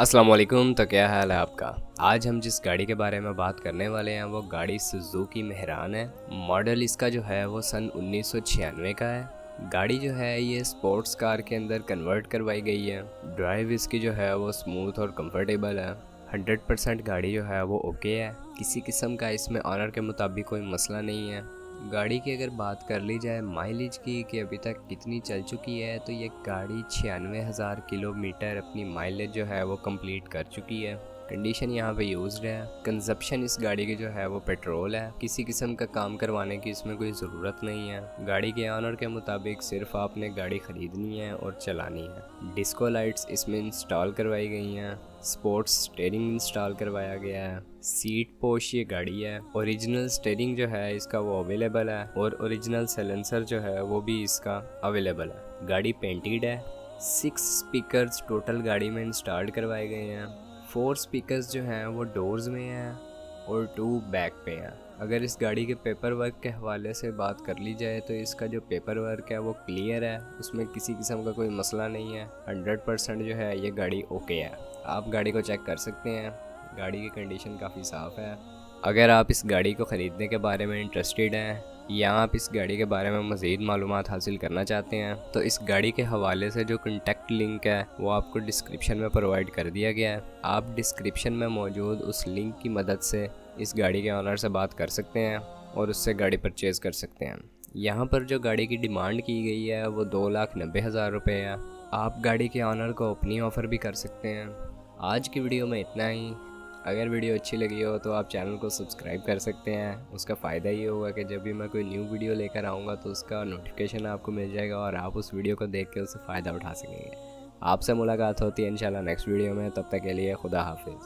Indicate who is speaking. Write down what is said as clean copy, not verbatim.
Speaker 1: अस्सलाम वालेकुम। तो क्या हाल है आपका। आज हम जिस गाड़ी के बारे में बात करने वाले हैं वो गाड़ी सुजुकी मेहरान है। मॉडल इसका जो है वो सन 1996 का है। गाड़ी जो है ये स्पोर्ट्स कार के अंदर कन्वर्ट करवाई गई है। ड्राइव इसकी जो है वो स्मूथ और कंफर्टेबल है। 100% गाड़ी जो है वो ओके है। किसी किस्म का इसमें ऑनर के मुताबिक कोई मसला नहीं है। गाड़ी की अगर बात कर ली जाए माइलेज की कि अभी तक कितनी चल चुकी है, तो ये गाड़ी 96,000 किलोमीटर अपनी माइलेज जो है वो कंप्लीट कर चुकी है। कंडीशन यहाँ पे यूज्ड है। कंजप्शन इस गाड़ी की जो है वो पेट्रोल है। किसी किस्म का काम करवाने की इसमें कोई ज़रूरत नहीं है। गाड़ी के ऑनर के मुताबिक सिर्फ आपने गाड़ी ख़रीदनी है और चलानी है। डिस्को लाइट्स इसमें इंस्टॉल करवाई गई हैं। स्पोर्ट्स स्टीयरिंग इंस्टॉल करवाया गया है। सीट पोश ये गाड़ी है। ओरिजिनल स्टीयरिंग जो है इसका वो अवेलेबल है और ओरिजिनल साइलेंसर जो है वो भी इसका अवेलेबल है। गाड़ी पेंटेड है। 6 स्पीकर्स टोटल गाड़ी में इंस्टॉल करवाए गए हैं। 4 स्पीकर्स जो हैं वो डोर्स में हैं और 2 बैक पे हैं। अगर इस गाड़ी के पेपर वर्क के हवाले से बात कर ली जाए तो इसका जो पेपर वर्क है वो क्लियर है। उसमें किसी किस्म का कोई मसला नहीं है। 100% जो है ये गाड़ी ओके है। आप गाड़ी को चेक कर सकते हैं। गाड़ी की कंडीशन काफ़ी साफ़ है। अगर आप इस गाड़ी को ख़रीदने के बारे में इंटरेस्टेड हैं या आप इस गाड़ी के बारे में मज़ीद मालूमात हासिल करना चाहते हैं तो इस गाड़ी के हवाले से जो कॉन्टैक्ट लिंक है वो आपको डिस्क्रिप्शन में प्रोवाइड कर दिया गया है। आप डिस्क्रिप्शन में मौजूद उस लिंक की मदद से इस गाड़ी के ऑनर से बात कर सकते हैं और उससे गाड़ी परचेज़ कर सकते हैं। यहाँ पर जो गाड़ी की डिमांड की गई है वो 2,90,000 रुपये है। आप गाड़ी के ऑनर को अपनी ऑफ़र भी कर सकते हैं। आज की वीडियो में इतना ही। अगर वीडियो अच्छी लगी हो तो आप चैनल को सब्सक्राइब कर सकते हैं। उसका फ़ायदा ये होगा कि जब भी मैं कोई न्यू वीडियो लेकर आऊँगा तो उसका नोटिफिकेशन आपको मिल जाएगा और आप उस वीडियो को देख के उससे फ़ायदा उठा सकेंगे। आपसे मुलाकात होती है इंशाल्लाह नेक्स्ट वीडियो में। तब तक के लिए खुदा हाफिज़।